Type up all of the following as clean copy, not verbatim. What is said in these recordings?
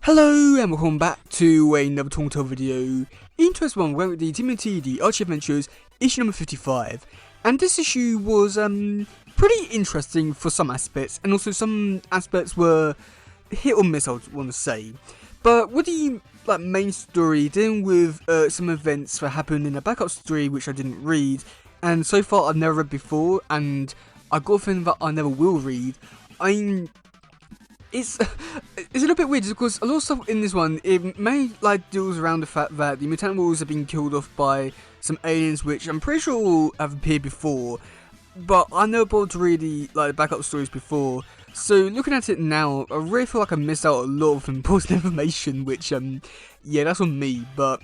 Hello and welcome back to another Tongue video. In today's one, we're with the TMNT, the Archie Adventures, issue number 55. And this issue was pretty interesting for some aspects, and also some aspects were hit or miss, I would want to say. But with the main story, dealing with some events that happened in a backup story which I didn't read, and so far I've never read before, and I got a feeling that I never will read. It's a little bit weird because a lot of stuff in this one, it mainly deals around the fact that the mutant wolves have been killed off by some aliens which I'm pretty sure have appeared before, but I never bothered to read the backup stories before. So looking at it now, I really feel like I missed out a lot of important information, which yeah, that's on me. But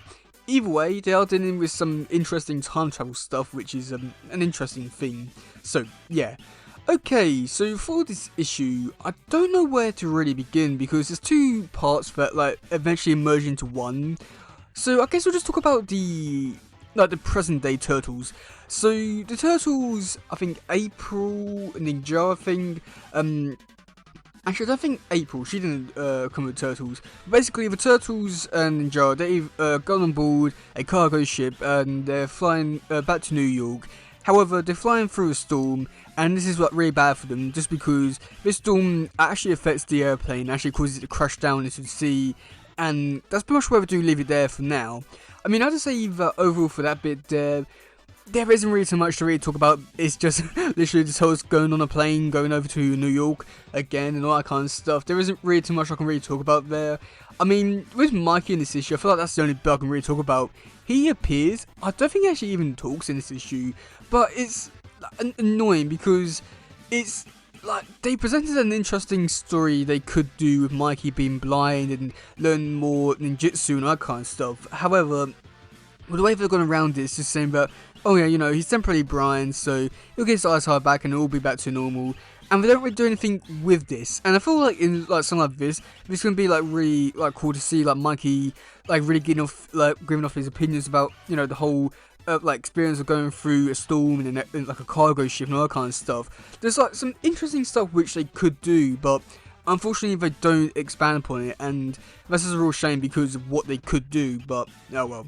either way, they are dealing with some interesting time travel stuff, which is an interesting thing. So yeah. Okay, so for this issue, I don't know where to really begin because there's two parts that eventually merge into one. So I guess we'll just talk about the present day turtles. So the turtles, I think April and Ninja, actually I don't think April, she didn't come with turtles. Basically the turtles and Ninja, they've gone on board a cargo ship and they're flying back to New York. However, they're flying through a storm, and this is really bad for them, just because this storm actually affects the airplane, actually causes it to crash down into the sea, and that's pretty much where we do leave it there for now. I mean, I'd say that overall for that bit there isn't really so much to really talk about. It's just literally the turtles going on a plane, going over to New York again, and all that kind of stuff. There isn't really too much I can really talk about there. I mean, with Mikey in this issue, I feel like that's the only bit I can really talk about. He appears, I don't think he actually even talks in this issue, but it's annoying because it's they presented an interesting story they could do with Mikey being blind and learning more ninjutsu and that kind of stuff. However, the way they've gone around it is just saying that, oh yeah, you know, he's temporarily blind, so he'll get his eyesight back and it'll be back to normal. And they don't really do anything with this. And I feel like in something like this is gonna be really cool to see Mikey really giving off his opinions about, you know, the whole experience of going through a storm in a cargo ship and all that kind of stuff. There's some interesting stuff which they could do, but unfortunately they don't expand upon it, and this is a real shame because of what they could do, but oh well.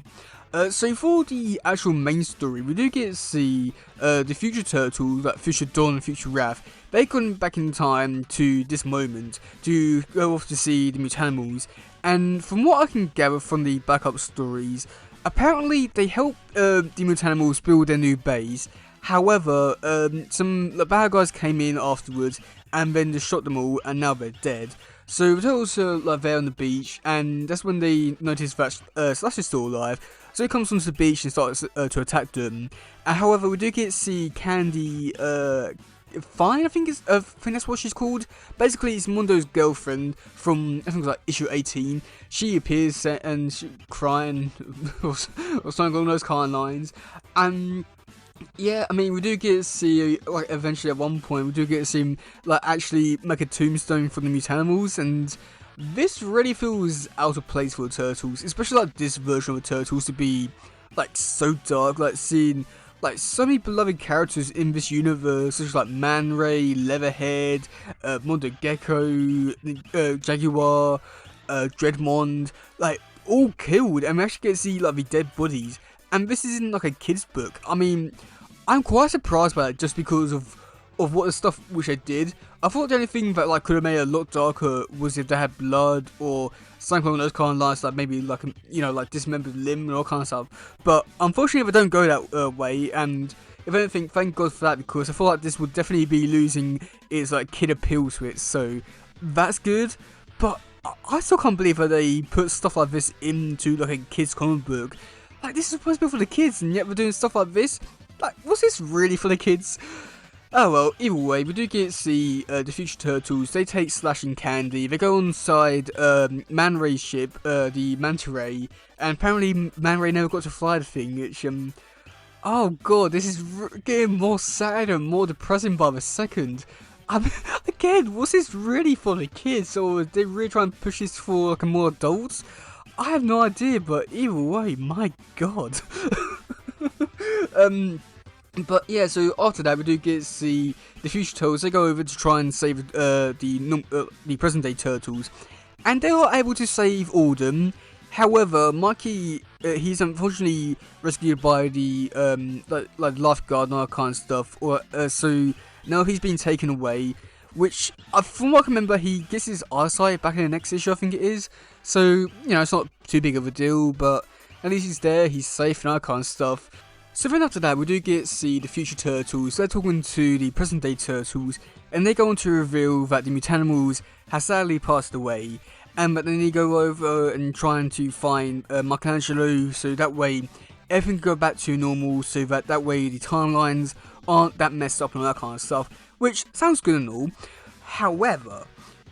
So for the actual main story, we do get to see the future turtles, Future Dawn and Future Wrath. They've gone back in time to this moment to go off to see the mutanimals, and from what I can gather from the backup stories, apparently they help the mutanimals build their new base. However, some bad guys came in afterwards and then just shot them all, and now they're dead. So the turtles are there on the beach, and that's when they notice that Slash is still alive. So he comes onto the beach and starts to attack them. However, we do get to see Candy, Fine, I think that's what she's called. Basically, it's Mondo's girlfriend from, I think it was issue 18. She appears and she's crying or something along those kind of lines. And yeah, I mean, we do get to see, eventually at one point, we do get to see him, actually make a tombstone for the mutanimals, and this really feels out of place for the turtles, especially this version of the turtles to be, so dark, seeing, so many beloved characters in this universe, such as, Man Ray, Leatherhead, Mondo Gecko, Jaguar, Dreadmond, all killed, and we actually get to see, the dead bodies. And this isn't a kid's book. I mean, I'm quite surprised by it just because of what the stuff which they did. I thought the only thing that could have made it a lot darker was if they had blood or something along those kind of lines, maybe dismembered limb and all kind of stuff. But unfortunately, they don't go that way. And if anything, thank God for that, because I feel like this would definitely be losing its kid appeal to it. So that's good. But I still can't believe that they put stuff like this into a kid's comic book. This is supposed to be for the kids, and yet we're doing stuff like this. Was this really for the kids? Oh well, either way, we do get to see the future turtles. They take Slash and Candy. They go inside Man Ray's ship, the Manta Ray, and apparently Man Ray never got to fly the thing, which, oh god, this is getting more sad and more depressing by the second. Again, was this really for the kids, or did they really try and push this for a more adults? I have no idea, but either way, my god. But yeah, so after that we do get to see the future turtles. They go over to try and save the present day turtles, and they are able to save Alden. However, Mikey, he's unfortunately rescued by the like lifeguard and all that kind of stuff, or so now he's been taken away. Which, from what I can remember, he gets his eyesight back in the next issue, I think it is. So, you know, it's not too big of a deal, but at least he's there, he's safe and all that kind of stuff. So then after that, we do get to see the future Turtles. They're talking to the present day Turtles, and they go on to reveal that the Mutanimals has sadly passed away. But then they go over and trying to find Michelangelo, so that way everything can go back to normal, so that way the timelines aren't that messed up and all that kind of stuff, which sounds good and all. However,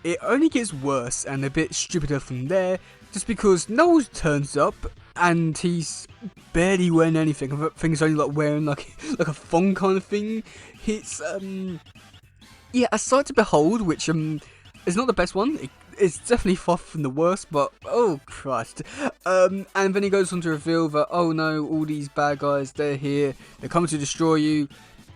it only gets worse and a bit stupider from there, just because Noel turns up and he's barely wearing anything. I think he's only like wearing like a thong kind of thing. It's yeah, a sight to behold, which is not the best one. It's definitely far from the worst, but oh Christ. And then he goes on to reveal that, oh no, all these bad guys, they're here, they're coming to destroy you,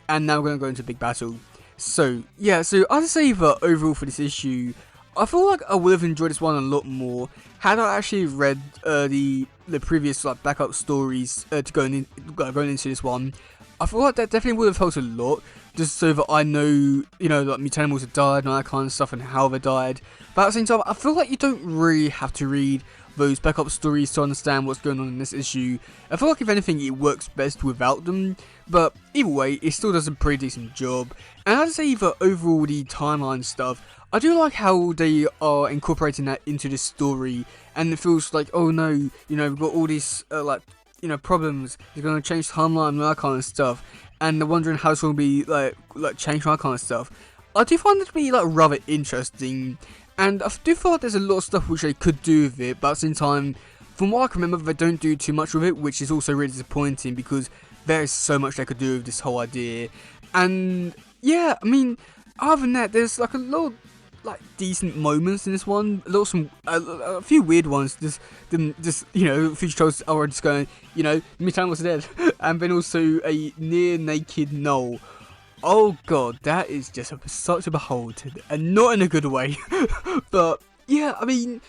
and now we're going to go into a big battle. So yeah, so I'd say that overall for this issue, I feel like I would have enjoyed this one a lot more had I actually read the previous like backup stories to going into this one. I feel like that definitely would have helped a lot, just so that I know, you know, that Mutanimals have died and all that kind of stuff and how they died. But at the same time, I feel like you don't really have to read those backup stories to understand what's going on in this issue. I feel like if anything, it works best without them. But either way, it still does a pretty decent job. And I'd say that overall the timeline stuff, I do like how they are incorporating that into this story. And it feels like, oh no, you know, we've got all these like, you know, problems. It's going to change timeline and that kind of stuff. And they're wondering how it's going to be like changed and that kind of stuff. I do find it to be like rather interesting. And I do feel like there's a lot of stuff which they could do with it, but at the same time, from what I can remember, they don't do too much with it, which is also really disappointing because there is so much they could do with this whole idea. And yeah, I mean, other than that, there's like a lot of like decent moments in this one. A few weird ones. Just you know, future trolls are just going, you know, Midtown was dead, and then also a near naked Noel. Oh god, that is just such a behold, and not in a good way. But yeah, I mean,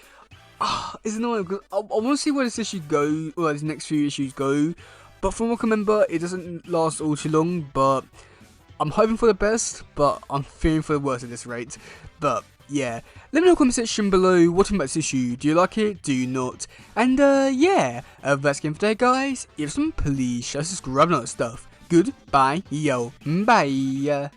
it's annoying because I want to see where this issue goes, or these next few issues go. But from what I can remember, it doesn't last all too long. But I'm hoping for the best, but I'm fearing for the worst at this rate. But yeah, let me know in the comment section below what you think about this issue. Do you like it? Do you not? And yeah, that's the game for today, guys. If some, please share, subscribe, and all that stuff. Goodbye, yo, bye.